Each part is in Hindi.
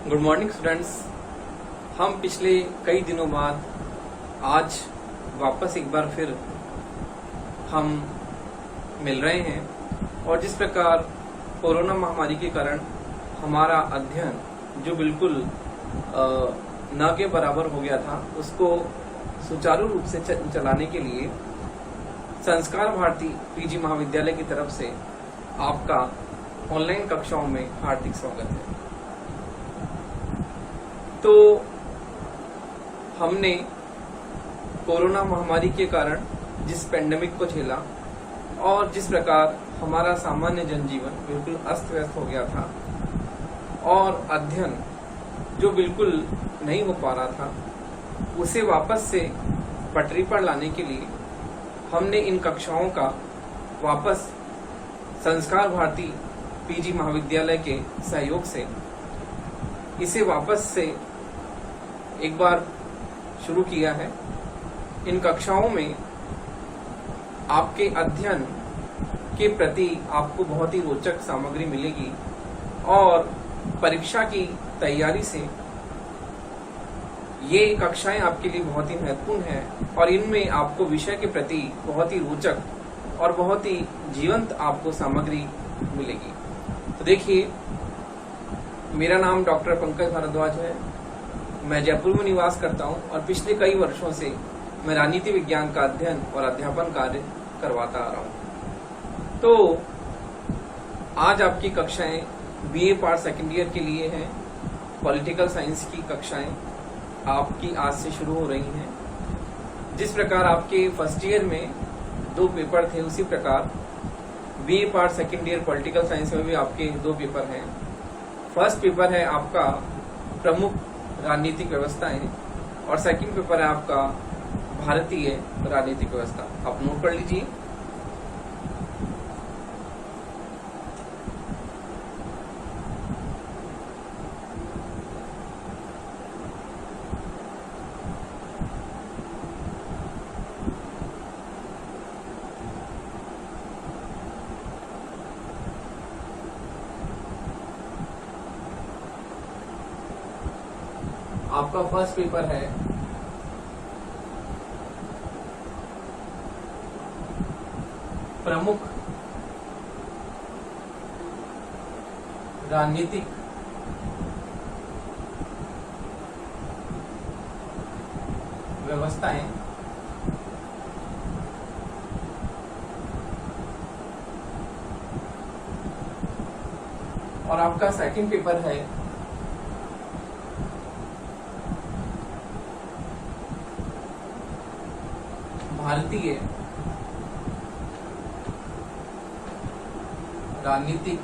Good morning students. हम पिछले कई दिनों बाद आज वापस एक बार फिर हम मिल रहे हैं और जिस प्रकार कोरोना महामारी के कारण हमारा अध्ययन जो बिल्कुल न के बराबर हो गया था उसको सुचारू रूप से चलाने के लिए संस्कार भारती पीजी महाविद्यालय की तरफ से आपका ऑनलाइन कक्षाओं में हार्दिक स्वागत है। तो हमने कोरोना महामारी के कारण जिस पेंडेमिक को झेला और जिस प्रकार हमारा सामान्य जनजीवन बिल्कुल अस्त व्यस्त हो गया था और अध्ययन जो बिल्कुल नहीं हो पा रहा था उसे वापस से पटरी पर लाने के लिए हमने इन कक्षाओं का वापस संस्कार भारती पीजी महाविद्यालय के सहयोग से इसे वापस से एक बार शुरू किया है। इन कक्षाओं में आपके अध्ययन के प्रति आपको बहुत ही रोचक सामग्री मिलेगी और परीक्षा की तैयारी से ये कक्षाएं आपके लिए बहुत ही महत्वपूर्ण हैं और इनमें आपको विषय के प्रति बहुत ही रोचक और बहुत ही जीवंत आपको सामग्री मिलेगी। तो देखिए, मेरा नाम डॉक्टर पंकज भारद्वाज है। मैं जयपुर में निवास करता हूं और पिछले कई वर्षों से मैं राजनीति विज्ञान का अध्ययन और अध्यापन कार्य करवाता आ रहा हूं। तो आज आपकी कक्षाएं बीए पार्ट सेकेंड ईयर के लिए हैं। पॉलिटिकल साइंस की कक्षाएं आपकी आज से शुरू हो रही हैं। जिस प्रकार आपके फर्स्ट ईयर में 2 पेपर थे उसी प्रकार BA part second year political science में भी आपके 2 पेपर हैं। फर्स्ट पेपर है आपका प्रमुख राजनीतिक व्यवस्थाएं और सेकंड पेपर है आपका भारतीय राजनीतिक व्यवस्था। आप नोट कर लीजिए। आपका फर्स्ट पेपर है प्रमुख राजनीतिक व्यवस्थाएं और आपका सेकंड पेपर है भारतीय राजनीतिक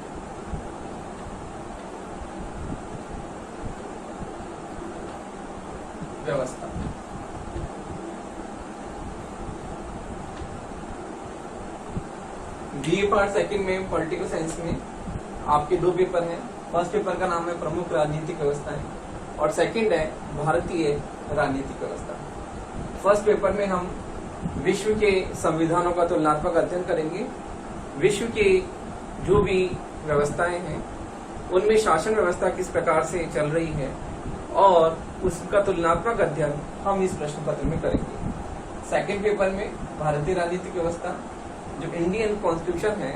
व्यवस्था। बीए पार्ट सेकंड में पॉलिटिकल साइंस में आपके 2 पेपर हैं। फर्स्ट पेपर का नाम है प्रमुख राजनीतिक व्यवस्थाएं और सेकंड है भारतीय राजनीतिक व्यवस्था। फर्स्ट पेपर में हम विश्व के संविधानों का तुलनात्मक अध्ययन करेंगे। विश्व के जो भी व्यवस्थाएं हैं उनमें शासन व्यवस्था किस प्रकार से चल रही है और उसका तुलनात्मक अध्ययन हम इस प्रश्न पत्र में करेंगे। सेकंड पेपर में भारतीय राजनीतिक व्यवस्था जो इंडियन कॉन्स्टिट्यूशन है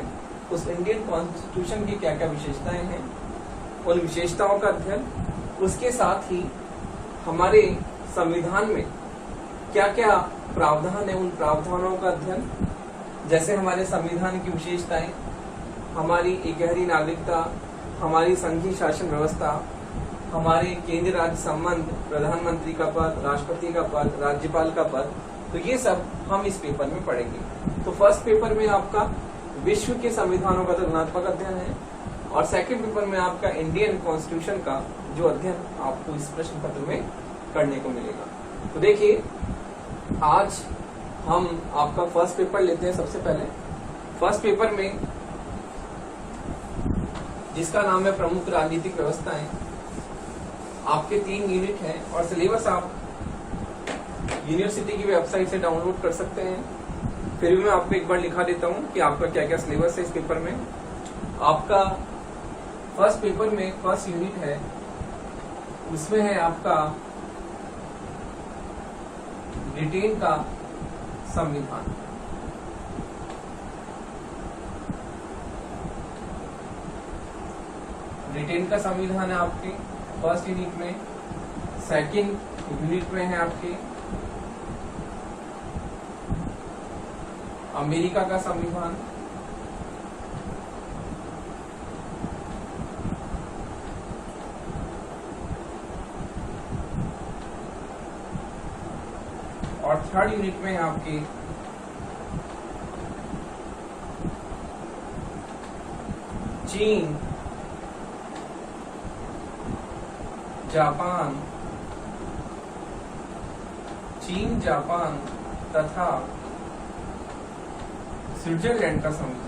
उस इंडियन कॉन्स्टिट्यूशन की क्या क्या विशेषताएं हैं उन विशेषताओं का अध्ययन, उसके साथ ही हमारे संविधान में क्या क्या प्रावधान है उन प्रावधानों का अध्ययन, जैसे हमारे संविधान की विशेषताएं, हमारी एक गहरी नागरिकता, हमारी संघीय शासन व्यवस्था, हमारे केंद्र राज्य संबंध, प्रधानमंत्री का पद, राष्ट्रपति का पद, राज्यपाल का पद, तो ये सब हम इस पेपर में पढ़ेंगे। तो फर्स्ट पेपर में आपका विश्व के संविधानों का तुलनात्मक अध्ययन है और सेकंड पेपर में आपका इंडियन कॉन्स्टिट्यूशन का जो अध्ययन आपको इस प्रश्न पत्र में करने को मिलेगा। तो देखिए, आज हम आपका फर्स्ट पेपर लेते हैं। सबसे पहले फर्स्ट पेपर में जिसका नाम है प्रमुख राजनीतिक व्यवस्थाएं, आपके 3 यूनिट हैं और सिलेबस आप यूनिवर्सिटी की वेबसाइट से डाउनलोड कर सकते हैं। फिर भी मैं आपको एक बार लिखा देता हूं कि आपका क्या क्या सिलेबस है इस पेपर में। आपका फर्स्ट पेपर में फर्स्ट यूनिट है उसमें है आपका ब्रिटेन का संविधान। ब्रिटेन का संविधान है आपके फर्स्ट यूनिट में। सेकंड यूनिट में है आपके अमेरिका का संविधान। और थर्ड यूनिट में है आपके चीन, जापान तथा स्विट्जरलैंड का संविधान।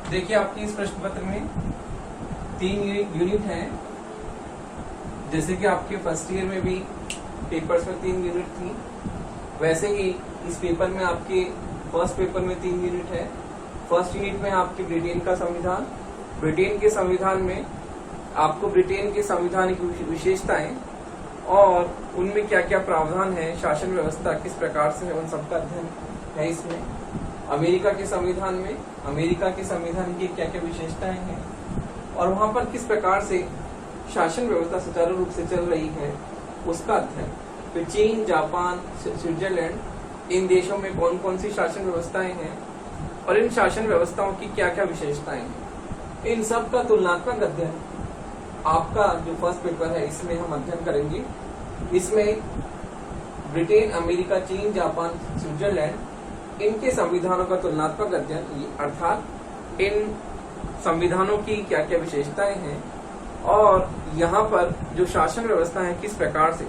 देखिए आपकी इस प्रश्न पत्र में 3 यूनिट हैं। जैसे कि आपके फर्स्ट ईयर में भी पेपर्स में 3 यूनिट थी, वैसे ही इस पेपर में आपके फर्स्ट पेपर में 3 यूनिट है। फर्स्ट यूनिट में आपके ब्रिटेन का संविधान। ब्रिटेन के संविधान में आपको ब्रिटेन के संविधान की विशेषताएं और उनमें क्या क्या प्रावधान है, शासन व्यवस्था किस प्रकार से है, उन सबका अध्ययन है इसमें। अमेरिका के संविधान में अमेरिका के संविधान की क्या क्या विशेषताएं हैं और वहां पर किस प्रकार से शासन व्यवस्था सुचारू रूप से चल रही है, उसका अध्ययन। तो चीन, जापान, स्विट्जरलैंड, इन देशों में कौन कौन सी शासन व्यवस्थाएं हैं और इन शासन व्यवस्थाओं की क्या क्या विशेषताएं हैं, इन सब का तुलनात्मक अध्ययन आपका जो फर्स्ट पेपर है इसमें हम अध्ययन करेंगे। इसमें ब्रिटेन, अमेरिका, चीन, जापान, स्विट्जरलैंड, इनके संविधानों का तुलनात्मक अध्ययन, अर्थात इन संविधानों की क्या क्या विशेषताएं हैं और यहाँ पर जो शासन व्यवस्था है किस प्रकार से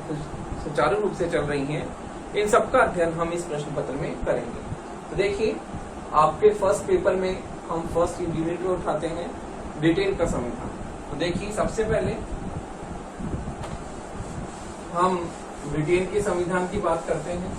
सुचारू रूप से चल रही हैं, इन सबका अध्ययन हम इस प्रश्न पत्र में करेंगे। तो देखिए आपके फर्स्ट पेपर में हम फर्स्ट यूनिट में उठाते हैं ब्रिटेन का संविधान। तो देखिए सबसे पहले हम ब्रिटेन के संविधान की बात करते हैं।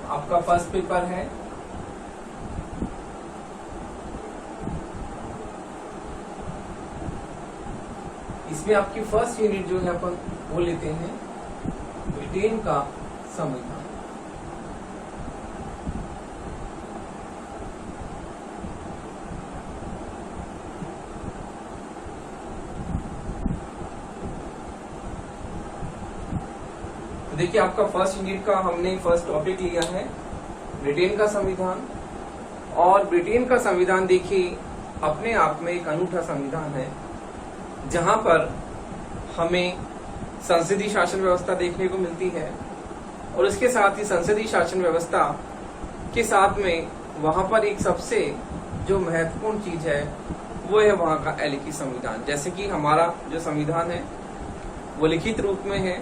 आपका फर्स्ट पेपर है इसमें आपकी फर्स्ट यूनिट जो है अपन वो लेते हैं ब्रिटेन का संविधान। देखिए आपका फर्स्ट यूनिट का हमने फर्स्ट टॉपिक लिया है ब्रिटेन का संविधान। और ब्रिटेन का संविधान देखिए अपने आप में एक अनूठा संविधान है, जहां पर हमें संसदीय शासन व्यवस्था देखने को मिलती है और इसके साथ ही संसदीय शासन व्यवस्था के साथ में वहां पर एक सबसे जो महत्वपूर्ण चीज है वो है वहां का अलिखित संविधान। जैसे कि हमारा जो संविधान है वो लिखित रूप में है,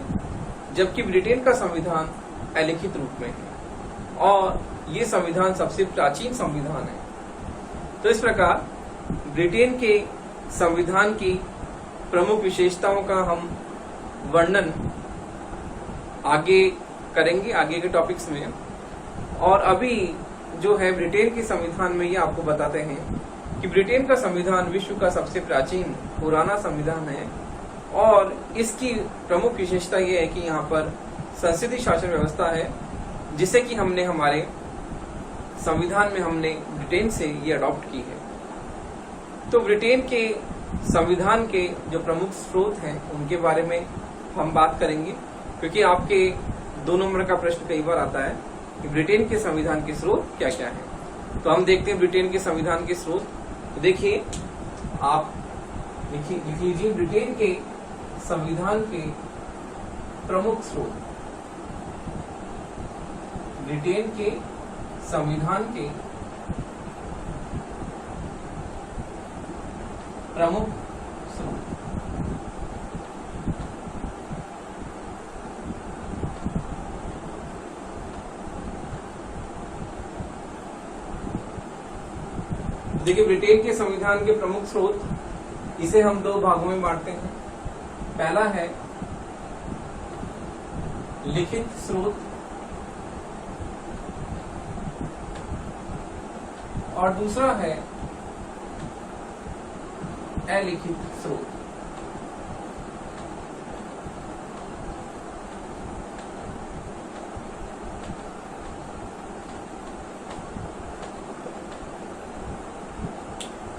जबकि ब्रिटेन का संविधान अलिखित रूप में है और ये संविधान सबसे प्राचीन संविधान है। तो इस प्रकार ब्रिटेन के संविधान की प्रमुख विशेषताओं का हम वर्णन आगे करेंगे आगे के टॉपिक्स में। और अभी जो है ब्रिटेन के संविधान में ये आपको बताते हैं कि ब्रिटेन का संविधान विश्व का सबसे प्राचीन पुराना संविधान है और इसकी प्रमुख विशेषता यह है कि यहाँ पर संसदीय शासन व्यवस्था है, जिसे कि हमने हमारे संविधान में हमने ब्रिटेन से ये अडॉप्ट की है। तो ब्रिटेन के संविधान के जो प्रमुख स्रोत हैं उनके बारे में हम बात करेंगे, क्योंकि आपके 2 नंबर का प्रश्न कई बार आता है कि ब्रिटेन के संविधान के स्रोत क्या क्या है। तो हम देखते हैं ब्रिटेन के संविधान के स्रोत। तो देखिए आप लिख लीजिए ब्रिटेन के संविधान के प्रमुख स्रोत। ब्रिटेन के संविधान के प्रमुख स्रोत। देखिए ब्रिटेन के संविधान के प्रमुख स्रोत, इसे हम दो भागों में बांटते हैं। पहला है लिखित स्रोत और दूसरा है अलिखित स्रोत।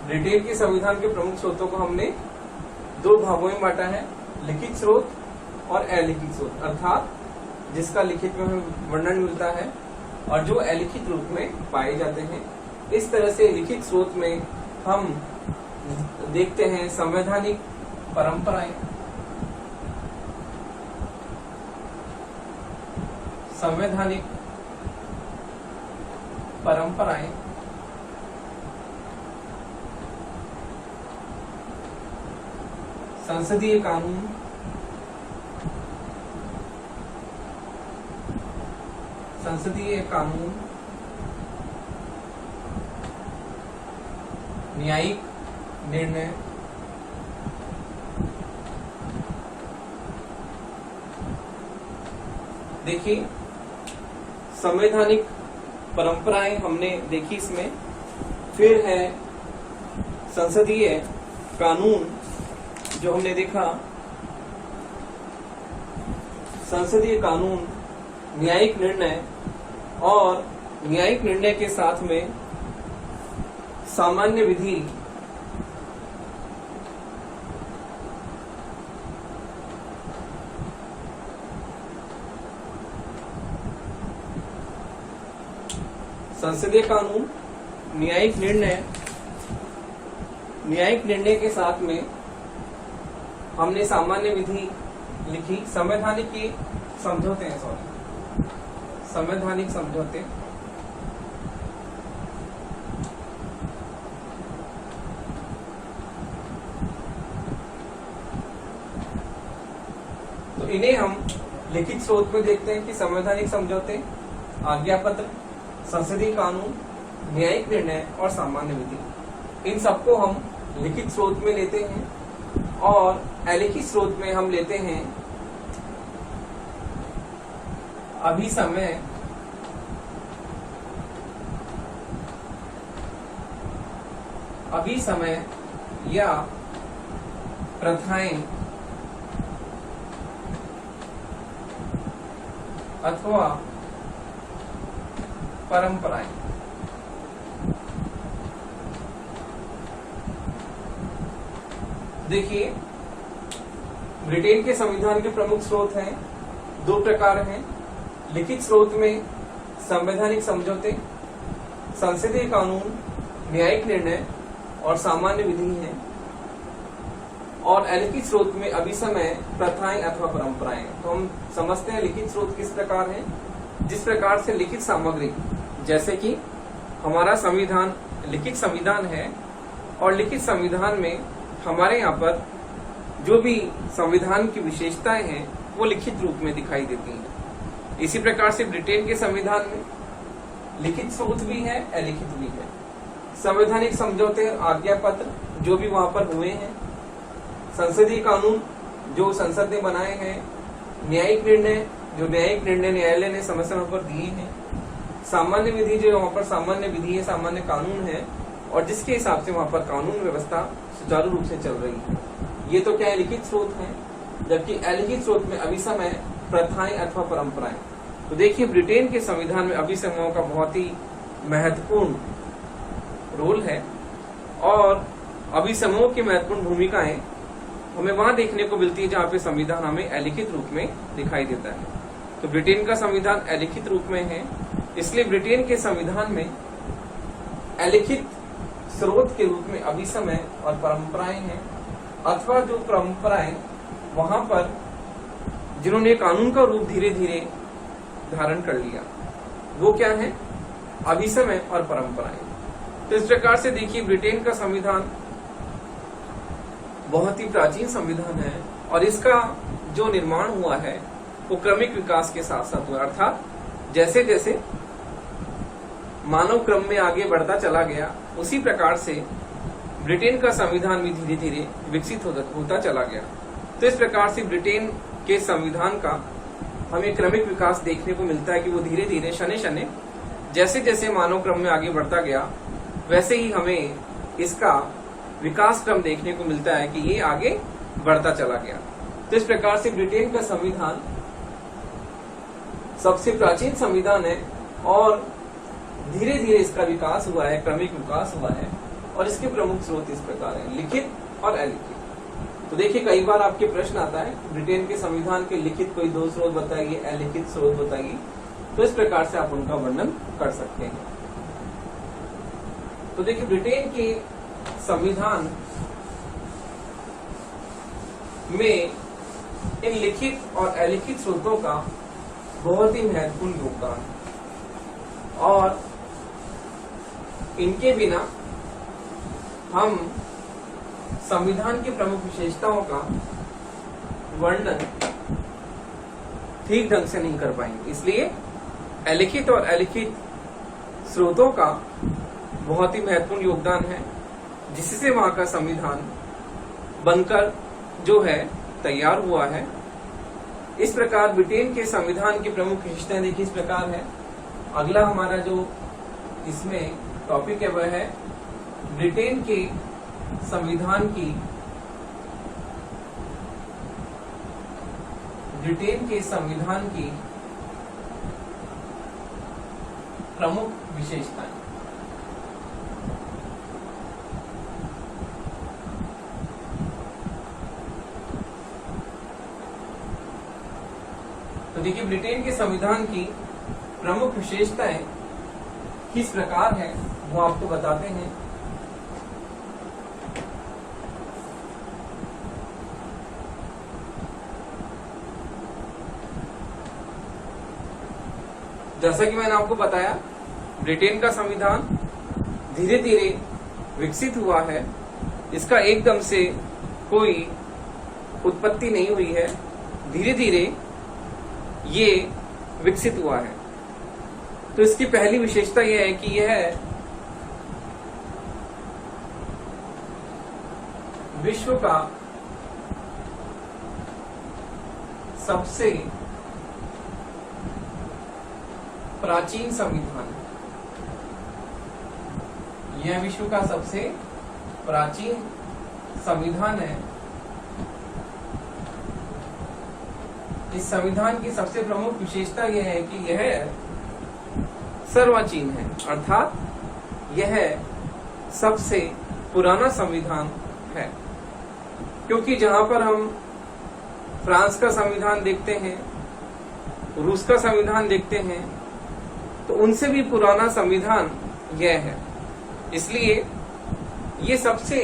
ब्रिटेन के संविधान के प्रमुख स्रोतों को हमने दो भागों में बांटा है, लिखित स्रोत और अलिखित स्रोत, अर्थात जिसका लिखित में हमें वर्णन मिलता है और जो अलिखित रूप में पाए जाते हैं। इस तरह से लिखित स्रोत में हम देखते हैं संवैधानिक परंपराएं, संवैधानिक परंपराएं, संसदीय कानून, संसदीय कानून, न्यायिक निर्णय, देखिए संवैधानिक परंपराएं हमने देखी इसमें, फिर है संसदीय कानून जो हमने देखा, संसदीय कानून, न्यायिक निर्णय और न्यायिक निर्णय के साथ में सामान्य विधि, संसदीय कानून, न्यायिक निर्णय, न्यायिक निर्णय के साथ में हमने सामान्य विधि लिखी, संवैधानिक की समझौते हैं, सॉरी संवैधानिक समझौते, तो इन्हें हम लिखित स्रोत में देखते हैं कि संवैधानिक समझौते, आज्ञा पत्र, संसदीय कानून, न्यायिक निर्णय और सामान्य विधि, इन सबको हम लिखित स्रोत में लेते हैं। और अलिखित स्रोत में हम लेते हैं अभिसमय, अभिसमय या प्रथाएं अथवा परंपराएं। देखिए ब्रिटेन के संविधान के प्रमुख स्रोत हैं, दो प्रकार हैं, लिखित स्रोत में संवैधानिक समझौते, संसदीय कानून, न्यायिक निर्णय और सामान्य विधि है, और अलिखित स्रोत में अभिसमय, प्रथाएं अथवा परंपराएं। तो हम समझते हैं लिखित स्रोत किस प्रकार है। जिस प्रकार से लिखित सामग्री, जैसे कि हमारा संविधान लिखित संविधान है और लिखित संविधान में हमारे यहाँ पर जो भी संविधान की विशेषताएं हैं वो लिखित रूप में दिखाई देती हैं। इसी प्रकार से ब्रिटेन के संविधान में लिखित स्रोत भी है, अलिखित भी है। संवैधानिक समझौते, आज्ञा पत्र जो भी वहां पर हुए हैं, संसदीय कानून जो संसद ने बनाए हैं, न्यायिक निर्णय जो न्यायिक निर्णय न्यायालय ने समय समय पर दिए हैं, सामान्य विधि जो वहां पर सामान्य विधि है, सामान्य कानून है और जिसके हिसाब से वहां पर कानून व्यवस्था सुचारू रूप से चल रही है। ये तो क्या है, लिखित स्रोत है। जबकि अलिखित स्रोत में अभिसमय, प्रथाएं अथवा परंपराएं। तो देखिए ब्रिटेन के संविधान में अभिसमयों का बहुत ही महत्वपूर्ण रोल है और अभिसमयों की महत्वपूर्ण भूमिकाएं हमें वहां देखने को मिलती है जहां पे संविधान हमें अलिखित रूप में दिखाई देता है। तो ब्रिटेन का संविधान अलिखित रूप में है, इसलिए ब्रिटेन के संविधान में अलिखित स्रोत के रूप में अभिसमय और परंपराएं हैं, अथवा जो परंपराएं वहां पर जिन्होंने कानून का रूप धीरे धीरे धारण कर लिया, वो क्या है, अभिसमय और परंपराएं। तो इस प्रकार से देखिए ब्रिटेन का संविधान बहुत ही प्राचीन संविधान है और इसका जो निर्माण हुआ है वो क्रमिक विकास के साथ साथ हुआ, अर्थात जैसे जैसे मानव क्रम में आगे बढ़ता चला गया उसी प्रकार से ब्रिटेन का संविधान भी धीरे धीरे विकसित होता चला गया। तो इस प्रकार से ब्रिटेन के संविधान का हमें क्रमिक विकास देखने को मिलता है कि वो धीरे धीरे शने शने जैसे जैसे मानव क्रम में आगे बढ़ता गया, वैसे ही हमें इसका विकास क्रम देखने को मिलता है कि ये आगे बढ़ता चला गया। तो इस प्रकार से ब्रिटेन का संविधान सबसे प्राचीन संविधान है और धीरे धीरे इसका विकास हुआ है, क्रमिक विकास हुआ है। और इसके प्रमुख स्रोत इस प्रकार हैं, लिखित और अलिखित। तो देखिए कई बार आपके प्रश्न आता है ब्रिटेन के संविधान के लिखित कोई 2 स्रोत बताइए, अलिखित स्रोत बताइए। तो इस प्रकार से आप उनका वर्णन कर सकते हैं। तो देखिए ब्रिटेन के संविधान में इन लिखित और अलिखित स्रोतों का बहुत ही महत्वपूर्ण योगदान है और इनके बिना हम संविधान की प्रमुख विशेषताओं का वर्णन ठीक ढंग से नहीं कर पाएंगे। इसलिए अलिखित और अलिखित स्रोतों का बहुत ही महत्वपूर्ण योगदान है, जिससे वहां का संविधान बनकर जो है तैयार हुआ है। इस प्रकार ब्रिटेन के संविधान की प्रमुख विशेषताएं देखिए इस प्रकार है। अगला हमारा जो इसमें टॉपिक है वह है ब्रिटेन के संविधान की प्रमुख विशेषताएं। तो देखिए ब्रिटेन के संविधान की प्रमुख विशेषताएं किस प्रकार है वो आपको बताते हैं। जैसा कि मैंने आपको बताया ब्रिटेन का संविधान धीरे धीरे विकसित हुआ है, इसका एकदम से कोई उत्पत्ति नहीं हुई है, धीरे धीरे ये विकसित हुआ है। तो इसकी पहली विशेषता यह है कि यह विश्व का सबसे प्राचीन संविधान है। यह विश्व का सबसे प्राचीन संविधान है। इस संविधान की सबसे प्रमुख विशेषता यह है कि यह सर्वाचीन है, अर्थात यह सबसे पुराना संविधान है। क्योंकि जहां पर हम फ्रांस का संविधान देखते हैं, रूस का संविधान देखते हैं, तो उनसे भी पुराना संविधान यह है। इसलिए ये सबसे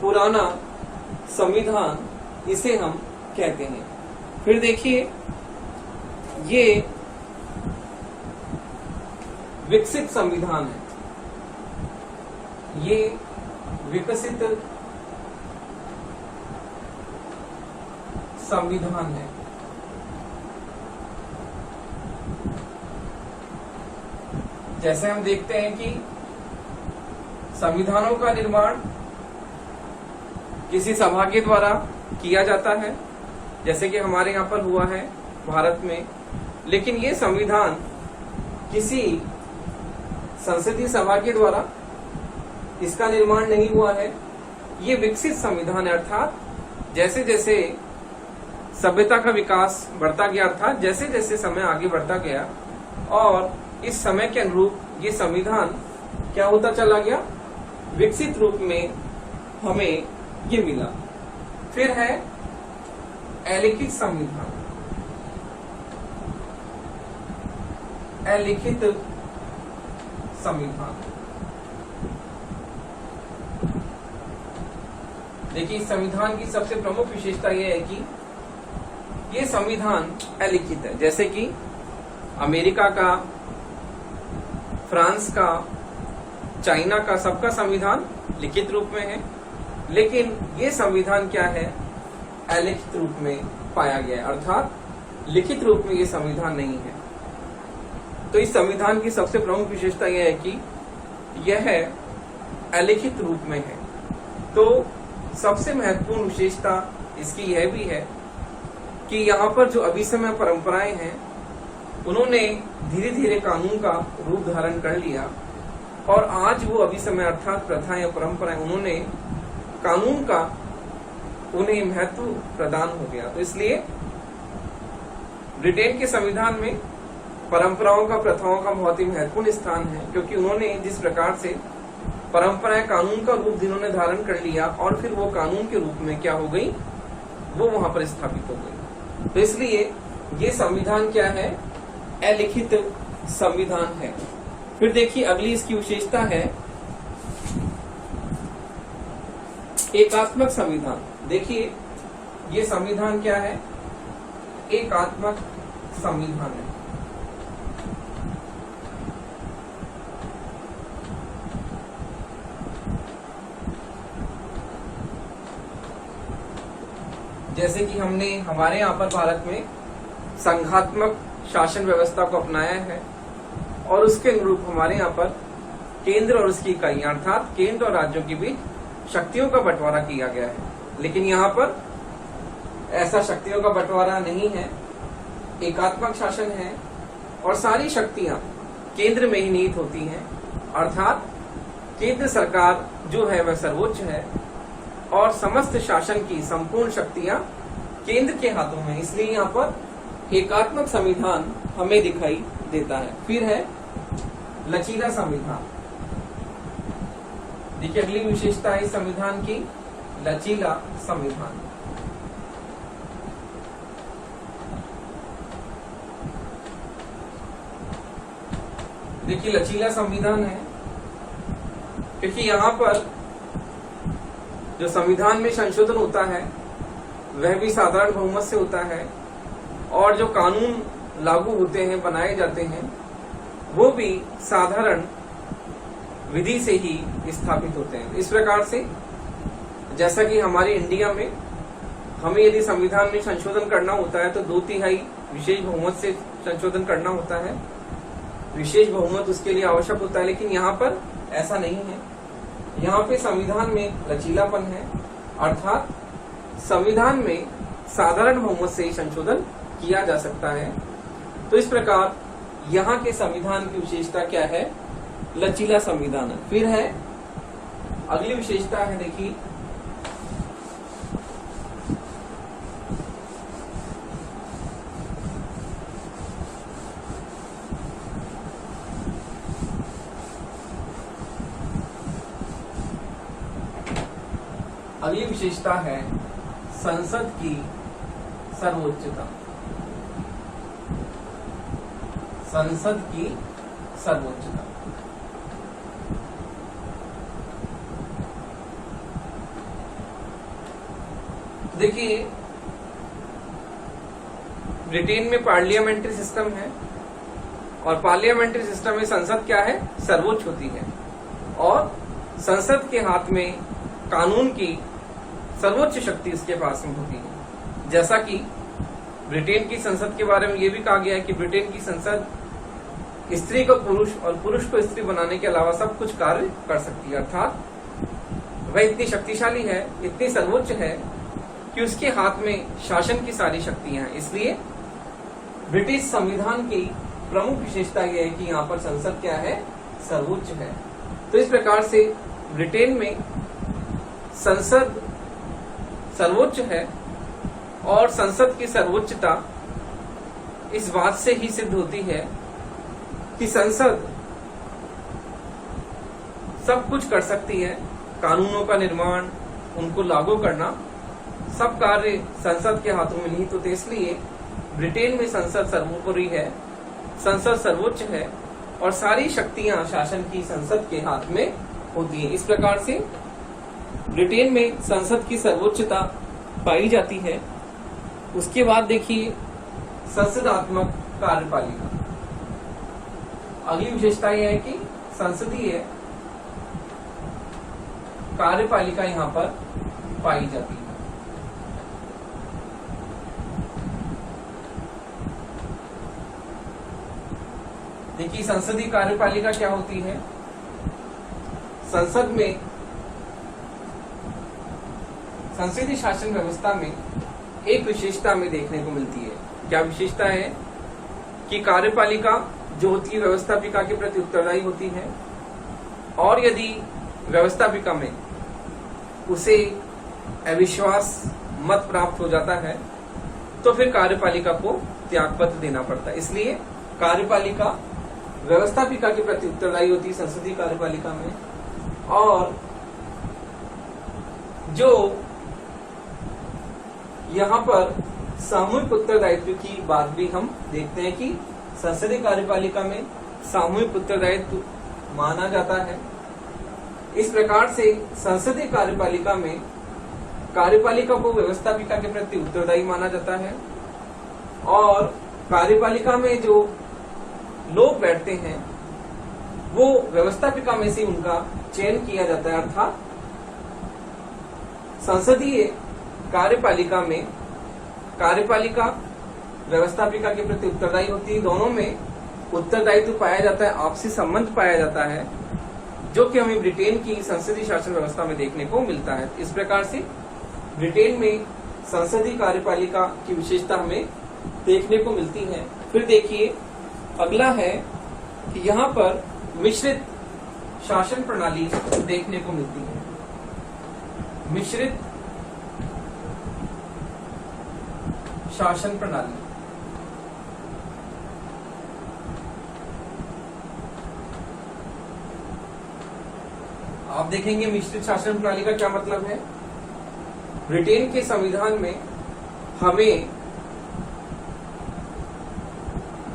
पुराना संविधान इसे हम कहते हैं। फिर देखिए ये विकसित संविधान है, ये विकसित संविधान है। जैसे हम देखते हैं कि संविधानों का निर्माण किसी सभा के द्वारा किया जाता है, जैसे कि हमारे यहाँ पर हुआ है भारत में, लेकिन ये संविधान किसी संसदीय सभा के द्वारा इसका निर्माण नहीं हुआ है। ये विकसित संविधान है, अर्थात जैसे जैसे सभ्यता का विकास बढ़ता गया, अर्थात जैसे जैसे समय आगे बढ़ता गया और इस समय के अनुरूप ये संविधान क्या होता चला गया, विकसित रूप में हमें ये मिला। फिर है अलिखित संविधान। अलिखित संविधान देखिए इस संविधान की सबसे प्रमुख विशेषता यह है कि ये संविधान अलिखित है। जैसे कि अमेरिका का, फ्रांस का, चाइना का, सबका संविधान लिखित रूप में है, लेकिन ये संविधान क्या है, अलिखित रूप में पाया गया है, अर्थात लिखित रूप में ये संविधान नहीं है। तो इस संविधान की सबसे प्रमुख विशेषता यह है कि यह अलिखित रूप में है। तो सबसे महत्वपूर्ण विशेषता इसकी यह भी है कि यहाँ पर जो अभिसमय परंपराएं हैं उन्होंने धीरे धीरे कानून का रूप धारण कर लिया और आज वो अभिसमय अर्थात प्रथा या परंपराएं उन्होंने कानून का उन्हें महत्व प्रदान हो गया। तो इसलिए ब्रिटेन के संविधान में परंपराओं का प्रथाओं का बहुत ही महत्वपूर्ण स्थान है, क्योंकि उन्होंने जिस प्रकार से परंपराएं कानून का रूप जिन्होंने धारण कर लिया और फिर वो कानून के रूप में क्या हो गई, वो वहां पर स्थापित हो गई। तो इसलिए ये संविधान क्या है, अलिखित संविधान है। फिर देखिए अगली इसकी विशेषता है एकात्मक संविधान। देखिए ये संविधान क्या है, एकात्मक संविधान है। जैसे कि हमने हमारे यहाँ पर भारत में संघात्मक शासन व्यवस्था को अपनाया है और उसके अनुरूप हमारे यहाँ पर केंद्र और उसकी इकाई अर्थात केंद्र और राज्यों के बीच शक्तियों का बंटवारा किया गया है। लेकिन यहाँ पर ऐसा शक्तियों का बंटवारा नहीं है, एकात्मक शासन है और सारी शक्तियां केंद्र में ही निहित होती हैं, अर्थात केंद्र सरकार जो है वह सर्वोच्च है और समस्त शासन की संपूर्ण शक्तियां केंद्र के हाथों में। इसलिए यहाँ पर एकात्मक संविधान हमें दिखाई देता है। फिर है लचीला संविधान। देखिए अगली विशेषता है इस संविधान की, लचीला संविधान। देखिए लचीला संविधान है क्योंकि यहाँ पर जो संविधान में संशोधन होता है वह भी साधारण बहुमत से होता है और जो कानून लागू होते हैं, बनाए जाते हैं, वो भी साधारण विधि से ही स्थापित होते हैं। इस प्रकार से जैसा कि हमारे इंडिया में हमें यदि संविधान में संशोधन करना होता है तो 2/3 विशेष बहुमत से संशोधन करना होता है, विशेष बहुमत उसके लिए आवश्यक होता है। लेकिन यहाँ पर ऐसा नहीं है, यहाँ पे संविधान में लचीलापन है, अर्थात संविधान में साधारण बहुमत से ही संशोधन किया जा सकता है। तो इस प्रकार यहाँ के संविधान की विशेषता क्या है, लचीला संविधान है। फिर है अगली विशेषता है, देखिए अगली विशेषता है संसद की सर्वोच्चता। संसद की सर्वोच्चता। देखिए ब्रिटेन में पार्लियामेंट्री सिस्टम है और पार्लियामेंट्री सिस्टम में संसद क्या है, सर्वोच्च होती है और संसद के हाथ में कानून की सर्वोच्च शक्ति उसके पास में होती है। जैसा कि ब्रिटेन की संसद के बारे में यह भी कहा गया है कि ब्रिटेन की संसद स्त्री को पुरुष और पुरुष को स्त्री बनाने के अलावा सब कुछ कार्य कर सकती है, अर्थात वह इतनी शक्तिशाली है, इतनी सर्वोच्च है कि उसके हाथ में शासन की सारी शक्तियां हैं। इसलिए ब्रिटिश संविधान की प्रमुख विशेषता यह है कि यहाँ पर संसद क्या है, सर्वोच्च है। तो इस प्रकार से ब्रिटेन में संसद सर्वोच्च है और संसद की सर्वोच्चता इस बात से ही सिद्ध होती है कि संसद सब कुछ कर सकती है, कानूनों का निर्माण, उनको लागू करना, सब कार्य संसद के हाथों में निहित होते। इसलिए ब्रिटेन में संसद सर्वोपरि है, संसद सर्वोच्च है और सारी शक्तियां शासन की संसद के हाथ में होती है। इस प्रकार से ब्रिटेन में संसद की सर्वोच्चता पाई जाती है। उसके बाद देखिए संसदात्मक कार्यपालिका। अगली विशेषता यह है कि संसदीय कार्यपालिका यहाँ पर पाई जाती है। देखिए संसदीय कार्यपालिका क्या होती है, संसद में, संसदीय शासन व्यवस्था में एक विशेषता हमें देखने को मिलती है। क्या विशेषता है? कि कार्यपालिका जो होती है व्यवस्थापिका के प्रति उत्तरदायी होती है, और यदि व्यवस्थापिका में उसे अविश्वास मत प्राप्त हो जाता है तो फिर कार्यपालिका को त्यागपत्र देना पड़ता है। इसलिए कार्यपालिका व्यवस्थापिका के प्रति उत्तरदायी होती है संसदीय कार्यपालिका में, और जो यहाँ पर सामूहिक उत्तरदायित्व की बात भी हम देखते हैं कि संसदीय कार्यपालिका में सामूहिक उत्तरदायित्व माना जाता है। इस प्रकार से संसदीय कार्यपालिका में कार्यपालिका को व्यवस्थापिका के प्रति उत्तरदायी माना जाता है, और कार्यपालिका में जो लोग बैठते हैं वो व्यवस्थापिका में से उनका चयन किया जाता है। अर्थात संसदीय कार्यपालिका में कार्यपालिका व्यवस्थापिका के प्रति उत्तरदायी होती है, दोनों में उत्तरदायित्व पाया जाता है, आपसी संबंध पाया जाता है, जो कि हमें ब्रिटेन की संसदीय शासन व्यवस्था में देखने को मिलता है। इस प्रकार से ब्रिटेन में संसदीय कार्यपालिका की विशेषता हमें देखने को मिलती है। फिर देखिए अगला है कि यहाँ पर मिश्रित शासन प्रणाली देखने को मिलती है। मिश्रित शासन प्रणाली, आप देखेंगे मिश्रित शासन प्रणाली का क्या मतलब है। ब्रिटेन के संविधान में हमें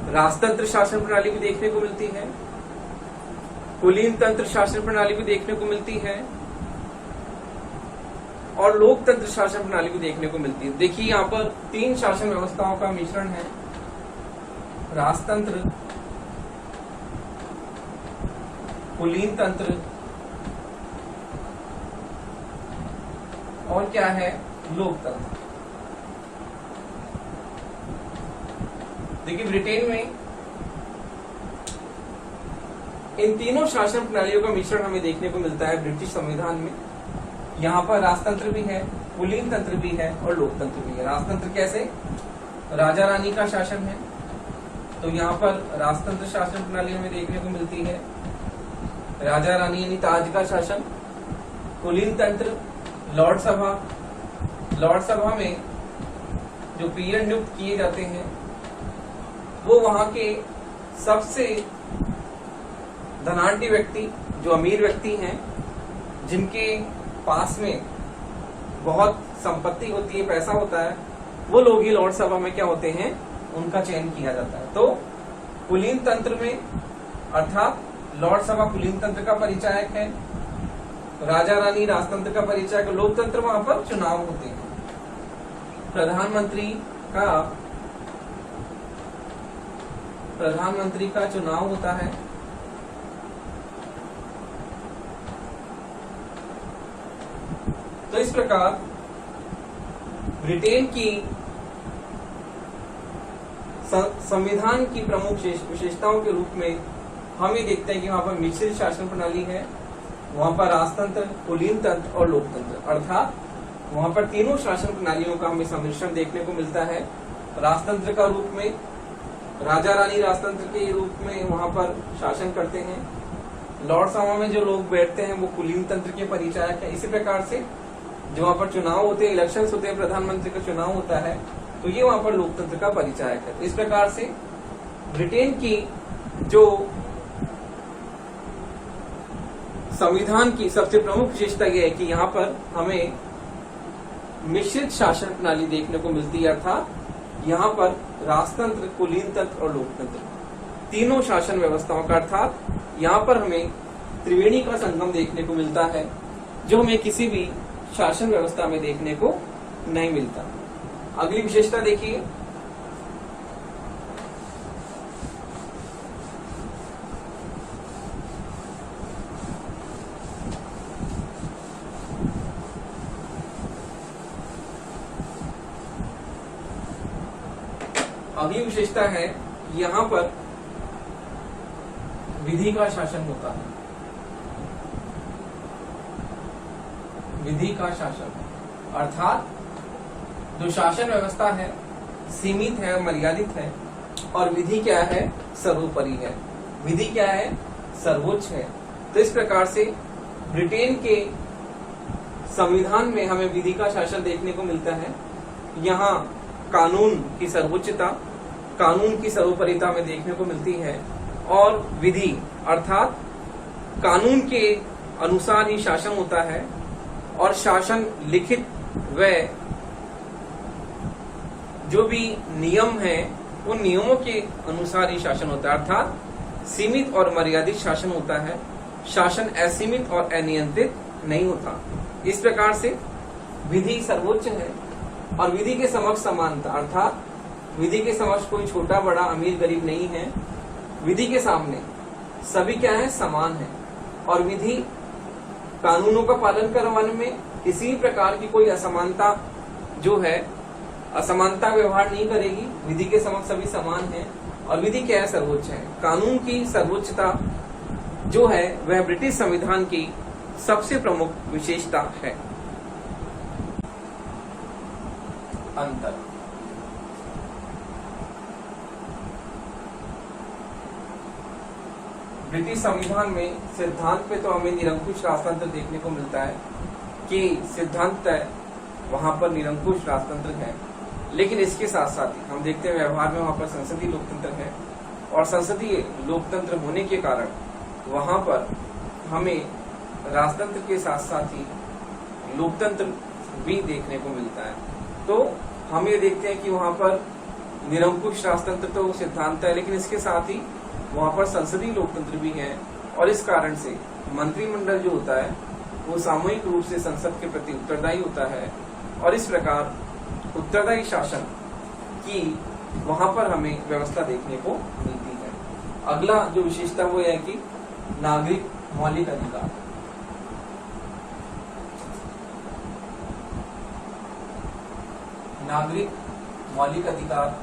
राजतंत्र शासन प्रणाली भी देखने को मिलती है, कुलीन तंत्र शासन प्रणाली भी देखने को मिलती है, और लोकतंत्र शासन प्रणाली भी देखने को मिलती है। देखिए यहाँ पर 3 शासन व्यवस्थाओं का मिश्रण है, राजतंत्र, कुलीन तंत्र और क्या है, लोकतंत्र। देखिए ब्रिटेन में इन तीनों शासन प्रणालियों का मिश्रण हमें देखने को मिलता है ब्रिटिश संविधान में। यहाँ पर राजतंत्र भी है, कुलीन तंत्र भी है और लोकतंत्र भी है। राजतंत्र कैसे? राजा रानी का शासन है, तो यहाँ पर राजतंत्र शासन प्रणाली हमें देखने को मिलती है, राजा रानी यानी ताज का शासन। कुलीन तंत्र लॉर्ड सभा, लॉर्ड सभा में जो पीएम नियुक्त किए जाते हैं वो वहां के सबसे धनाढ्य व्यक्ति, जो अमीर व्यक्ति हैं, जिनके पास में बहुत संपत्ति होती है, पैसा होता है, वो लोग ही लॉर्ड सभा में क्या होते हैं, उनका चयन किया जाता है। तो कुलीन तंत्र में अर्थात लॉर्ड सभा कुलीन तंत्र का परिचायक है, राजा रानी राजतंत्र का परिचायक, लोकतंत्र वहां पर चुनाव होते हैं, प्रधानमंत्री का चुनाव होता है। तो इस प्रकार ब्रिटेन की संविधान की प्रमुख विशेषताओं के रूप में हम ये देखते हैं कि वहां पर मिश्रित शासन प्रणाली है, वहां पर राजतंत्र, कुलीन तंत्र और लोकतंत्र, अर्थात वहां पर तीनों शासन प्रणालियों का हमें सम्मिश्रण देखने को मिलता है। राजतंत्र का रूप में राजा रानी राजतंत्र के रूप में वहां पर शासन करते हैं, लॉर्ड सभा में जो लोग बैठते हैं वो कुलीन तंत्र के परिचायक है। इसी प्रकार से जो वहां पर चुनाव होते हैं, इलेक्शंस होते हैं, प्रधानमंत्री का चुनाव होता है, तो ये वहां पर लोकतंत्र का परिचायक है। इस प्रकार से ब्रिटेन की जो संविधान की सबसे प्रमुख विशेषता यह है कि यहाँ पर हमें मिश्रित शासन प्रणाली देखने को मिलती है, अर्थात यहाँ पर राजतंत्र, कुलीन तंत्र और लोकतंत्र तीनों शासन व्यवस्थाओं का, अर्थात यहाँ पर हमें त्रिवेणी का संगम देखने को मिलता है, जो हमें किसी भी शासन व्यवस्था में देखने को नहीं मिलता। अगली विशेषता देखिए, अगली विशेषता है यहाँ पर विधि का शासन होता है। विधि का शासन, अर्थात जो शासन व्यवस्था है सीमित है, मर्यादित है, और विधि क्या है, सर्वोपरि है। विधि क्या है, सर्वोच्च है। तो इस प्रकार से ब्रिटेन के संविधान में हमें विधि का शासन देखने को मिलता है। यहाँ कानून की सर्वोच्चता, कानून की सर्वोपरिता में देखने को मिलती है, और विधि अर्थात कानून के अनुसार ही शासन होता है, और शासन लिखित व जो भी नियम है उन नियमों के अनुसार ही शासन होता है, अर्थात सीमित और मर्यादित शासन होता है। शासन असीमित और अनियंत्रित नहीं होता। इस प्रकार से विधि सर्वोच्च है, और विधि के समक्ष समानता, अर्थात विधि के समक्ष कोई छोटा बड़ा अमीर गरीब नहीं है। विधि के सामने सभी क्या है, समान है, और विधि कानूनों का पालन करवाने में किसी प्रकार की कोई असमानता जो है, असमानता व्यवहार नहीं करेगी। विधि के समक्ष सभी समान है, और विधि क्या है, सर्वोच्च है। कानून की सर्वोच्चता जो है वह ब्रिटिश संविधान की सबसे प्रमुख विशेषता है। अंतर, ब्रिटिश संविधान में सिद्धांत पे तो हमें निरंकुश राजतंत्र देखने को मिलता है कि सिद्धांत वहां पर निरंकुश राजतंत्र है, लेकिन इसके साथ साथ ही हम देखते हैं व्यवहार में वहां पर संसदीय लोकतंत्र है, और संसदीय लोकतंत्र होने के कारण वहां पर हमें राजतंत्र के साथ साथ ही लोकतंत्र भी देखने को मिलता है। तो हम ये देखते हैं कि वहां पर निरंकुश राजतंत्र तो सिद्धांत है, लेकिन इसके साथ ही वहां पर संसदीय लोकतंत्र भी है, और इस कारण से मंत्रिमंडल जो होता है वो सामूहिक रूप से संसद के प्रति उत्तरदायी होता है, और इस प्रकार उत्तरदायी शासन की वहां पर हमें व्यवस्था देखने को मिलती है। अगला जो विशेषता वो है कि नागरिक मौलिक अधिकार। नागरिक मौलिक अधिकार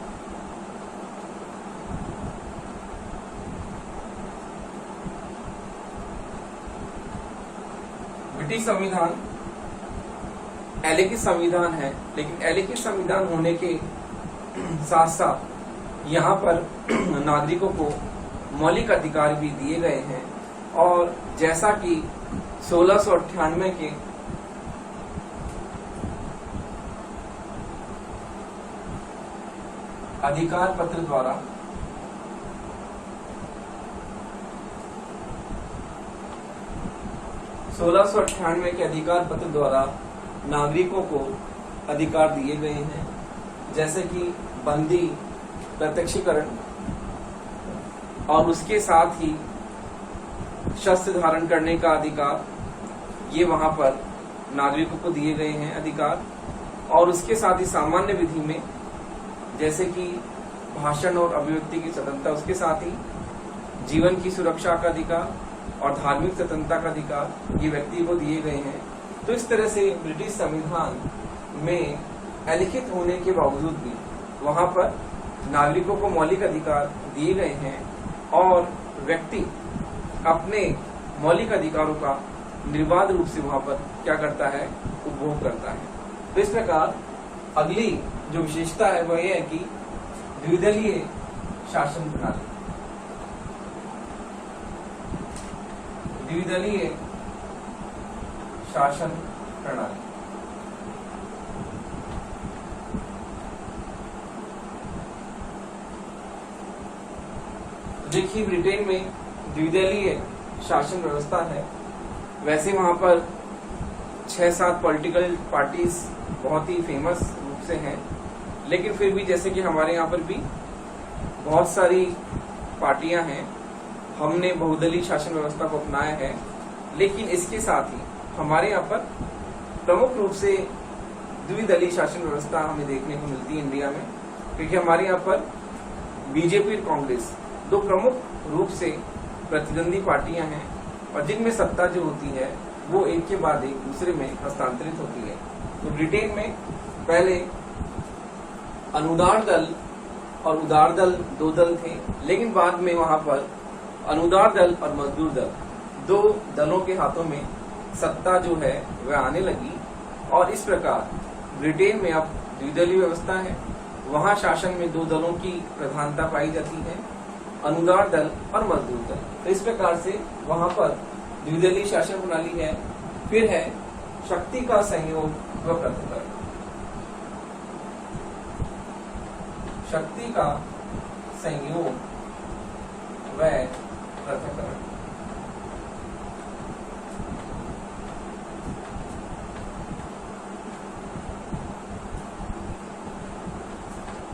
ब्रिटिश संविधान एलिखित संविधान है, लेकिन एलिखित संविधान होने के साथ साथ यहाँ पर नागरिकों को मौलिक अधिकार भी दिए गए हैं, और जैसा कि 1698 के अधिकार पत्र द्वारा के अधिकार पत्र द्वारा नागरिकों को अधिकार दिए गए हैं, जैसे कि बंदी प्रत्यक्षीकरण, और उसके साथ ही शस्त्र धारण करने का अधिकार, ये वहां पर नागरिकों को दिए गए हैं अधिकार। और उसके साथ ही सामान्य विधि में जैसे कि भाषण और अभिव्यक्ति की स्वतंत्रता, उसके साथ ही जीवन की सुरक्षा का अधिकार और धार्मिक स्वतंत्रता का अधिकार ये व्यक्ति को दिए गए हैं। तो इस तरह से ब्रिटिश संविधान में अलिखित होने के बावजूद भी वहां पर नागरिकों को मौलिक अधिकार दिए गए हैं, और व्यक्ति अपने मौलिक अधिकारों का निर्बाध रूप से वहां पर क्या करता है, उपभोग करता है। तो इस प्रकार अगली जो विशेषता है वह यह है कि द्विदलीय शासन प्रणाली। द्विदलीय शासन प्रणाली देखिए, ब्रिटेन में द्विदलीय शासन व्यवस्था है। वैसे वहां पर 6-7 पॉलिटिकल पार्टीज बहुत ही फेमस रूप से हैं, लेकिन फिर भी जैसे कि हमारे यहाँ पर भी बहुत सारी पार्टियां हैं, हमने बहुदलीय शासन व्यवस्था को अपनाया है। लेकिन इसके साथ ही हमारे यहाँ पर प्रमुख रूप से द्विदलीय शासन व्यवस्था हमें देखने को मिलती है इंडिया में, क्योंकि हमारे यहाँ पर बीजेपी और कांग्रेस दो प्रमुख रूप से प्रतिद्वंदी पार्टियां हैं, और जिनमें सत्ता जो होती है वो एक के बाद एक दूसरे में हस्तांतरित होती है। तो ब्रिटेन में पहले अनुदार दल और उदार दल दो दल थे, लेकिन बाद में वहां पर अनुदार दल और मजदूर दल दो दलों के हाथों में सत्ता जो है वह आने लगी, और इस प्रकार ब्रिटेन में अब द्विदलीय व्यवस्था है। वहां शासन में दो दलों की प्रधानता पाई जाती है, अनुदार दल और मजदूर दल। तो इस प्रकार से वहां पर द्विदलीय शासन प्रणाली है। फिर है शक्ति का संयोग व पृथक्करण। शक्ति का संयोग व पृथक्करण।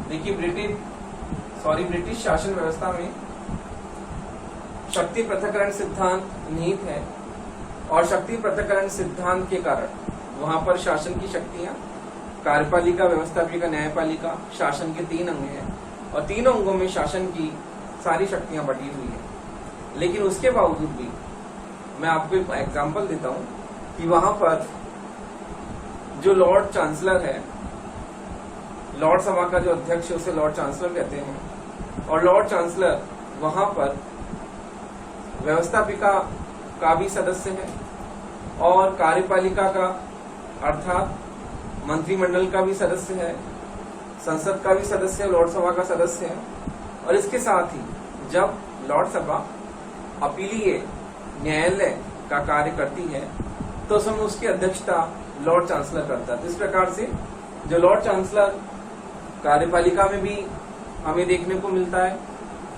देखिए ब्रिटिश शासन व्यवस्था में शक्ति पृथक्करण सिद्धांत निहित है और शक्ति पृथक्करण सिद्धांत के कारण वहां पर शासन की शक्तियां कार्यपालिका, व्यवस्थापिका, न्यायपालिका, शासन के 3 अंग हैं और तीनों अंगों में शासन की सारी शक्तियां बटी हुई है। लेकिन उसके बावजूद भी मैं आपको एक एग्जांपल देता हूं कि वहां पर जो लॉर्ड चांसलर है, लॉर्ड सभा का जो अध्यक्ष है उसे लॉर्ड चांसलर कहते हैं और लॉर्ड चांसलर वहां पर व्यवस्थापिका का भी सदस्य है और कार्यपालिका का अर्थात मंत्रिमंडल का भी सदस्य है, संसद का भी सदस्य है, लॉर्ड सभा का सदस्य है। और इसके साथ ही जब लॉर्ड सभा अपीलीय न्यायालय का कार्य करती है तो उसमें उसकी अध्यक्षता लॉर्ड चांसलर करता है। तो इस प्रकार से जो लॉर्ड चांसलर कार्यपालिका में भी हमें देखने को मिलता है,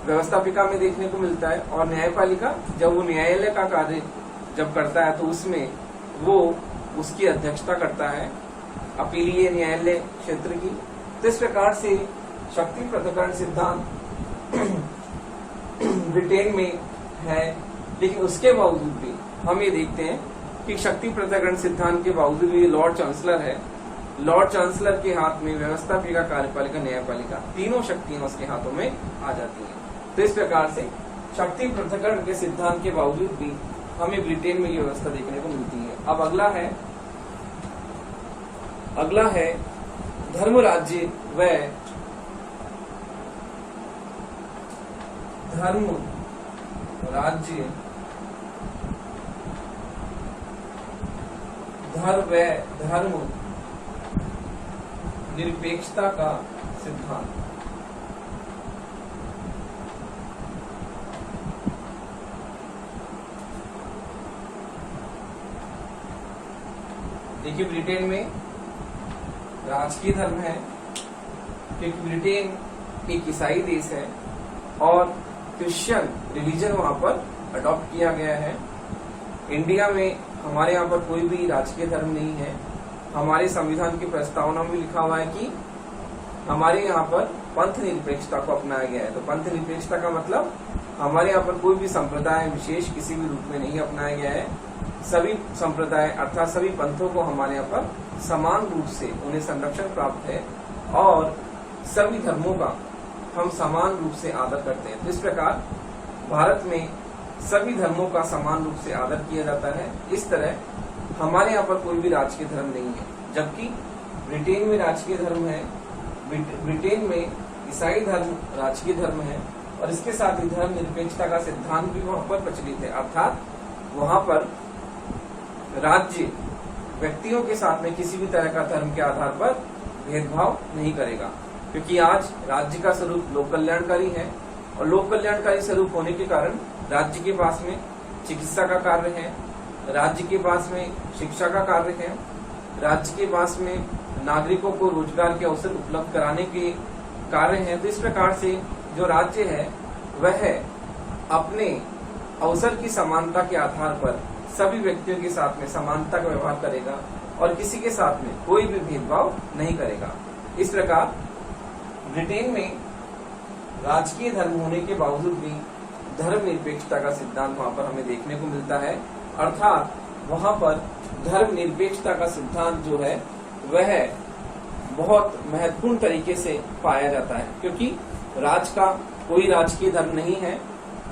व्यवस्थापिका में देखने को मिलता है और न्यायपालिका जब वो न्यायालय का कार्य जब करता है तो उसमें वो उसकी अध्यक्षता करता है अपीलीय न्यायालय क्षेत्र की। तो इस प्रकार से शक्ति पृथक्करण सिद्धांत ब्रिटेन में है। लेकिन उसके बावजूद भी हम ये देखते हैं कि शक्ति पृथक्करण सिद्धांत के बावजूद भी लॉर्ड चांसलर है, लॉर्ड चांसलर के हाथ में व्यवस्थापिका, कार्यपालिका, न्यायपालिका तीनों शक्तियां उसके हाथों में आ जाती हैं। तो इस प्रकार से शक्ति पृथक्करण के सिद्धांत के बावजूद भी हमें ब्रिटेन में ये व्यवस्था देखने को मिलती है। अब अगला है धर्म राज्य व धर्म राज्य धर्म निरपेक्षता का सिद्धांत। देखिए ब्रिटेन में राजकीय धर्म है क्योंकि ब्रिटेन एक ईसाई देश है और क्रिश्चियन रिलीजन वहां पर अडॉप्ट किया गया है। इंडिया में हमारे यहाँ पर कोई भी राजकीय धर्म नहीं है। हमारे संविधान की प्रस्तावना में लिखा हुआ है कि हमारे यहाँ पर पंथ निरपेक्षता को अपनाया गया है। तो पंथ निरपेक्षता का मतलब हमारे यहाँ पर कोई भी संप्रदाय विशेष किसी भी रूप में नहीं अपनाया गया है। सभी संप्रदाय अर्थात सभी पंथों को हमारे यहाँ पर समान रूप से उन्हें संरक्षण प्राप्त है और सभी धर्मों का हम समान रूप से आदर करते हैं। तो इस प्रकार भारत में सभी धर्मों का समान रूप से आदर किया जाता है। इस तरह हमारे यहाँ पर कोई भी राजकीय धर्म नहीं है, जबकि ब्रिटेन में राजकीय धर्म है। ब्रिटेन में ईसाई धर्म राजकीय धर्म है और इसके साथ ही धर्म निरपेक्षता का सिद्धांत भी वहां पर प्रचलित है, अर्थात वहां पर राज्य व्यक्तियों के साथ में किसी भी तरह का धर्म के आधार पर भेदभाव नहीं करेगा, क्योंकि आज राज्य का स्वरूप लोक कल्याणकारी है और लोक कल्याणकारी स्वरूप होने के कारण राज्य के पास में चिकित्सा का कार्य है, राज्य के पास में शिक्षा का कार्य है, राज्य के पास में नागरिकों को रोजगार के अवसर उपलब्ध कराने के कार्य हैं। तो इस प्रकार से जो राज्य है वह अपने अवसर की समानता के आधार पर सभी व्यक्तियों के साथ में समानता का व्यवहार करेगा और किसी के साथ में कोई भी भेदभाव नहीं करेगा। इस प्रकार ब्रिटेन में राजकीय धर्म होने के बावजूद भी धर्म निरपेक्षता का सिद्धांत वहां पर हमें देखने को मिलता है, अर्थात वहां पर धर्म निरपेक्षता का सिद्धांत जो है वह बहुत महत्वपूर्ण तरीके से पाया जाता है, क्योंकि राज्य का कोई राजकीय धर्म नहीं है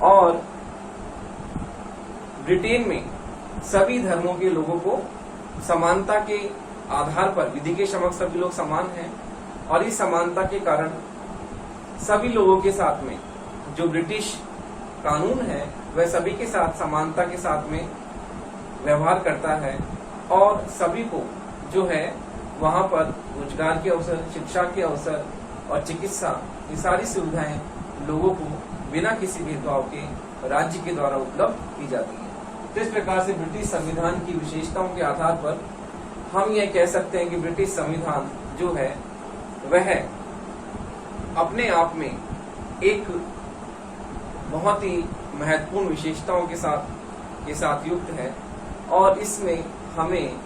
और ब्रिटेन में सभी धर्मों के लोगों को समानता के आधार पर विधि के समक्ष सभी लोग समान हैं और इस समानता के कारण सभी लोगों के साथ में जो ब्रिटिश कानून है वह सभी के साथ समानता के साथ में व्यवहार करता है और सभी को जो है वहां पर रोजगार के अवसर, शिक्षा के अवसर और चिकित्सा, ये सारी सुविधाएं लोगों को बिना किसी भेदभाव के राज्य के द्वारा उपलब्ध की जाती है। तो इस प्रकार से ब्रिटिश संविधान की विशेषताओं के आधार पर हम ये कह सकते हैं कि ब्रिटिश संविधान जो है वह अपने आप में एक बहुत ही महत्वपूर्ण विशेषताओं के साथ युक्त है और इसमें हमें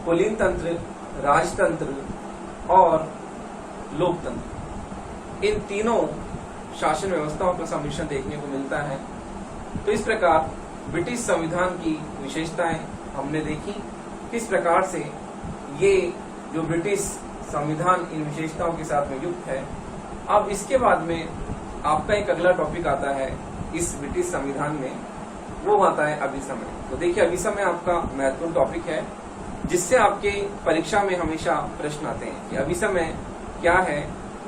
कुलीन तंत्र, राजतंत्र और लोकतंत्र, इन तीनों शासन व्यवस्थाओं का सम्मिश्रण देखने को मिलता है। तो इस प्रकार ब्रिटिश संविधान की विशेषताएं हमने देखी, किस प्रकार से ये जो ब्रिटिश संविधान इन विशेषताओं के साथ में युक्त है। अब इसके बाद में आपका एक अगला टॉपिक आता है इस ब्रिटिश संविधान में, वो आता है अभिसमय। तो देखिए, अभिसमय आपका महत्वपूर्ण टॉपिक है जिससे आपके परीक्षा में हमेशा प्रश्न आते हैं कि अभिसमय क्या है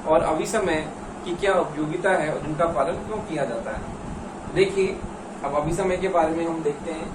और अभिसमय की क्या उपयोगिता है और इनका पालन क्यों किया जाता है। देखिए, अब अभिसमय के बारे में हम देखते हैं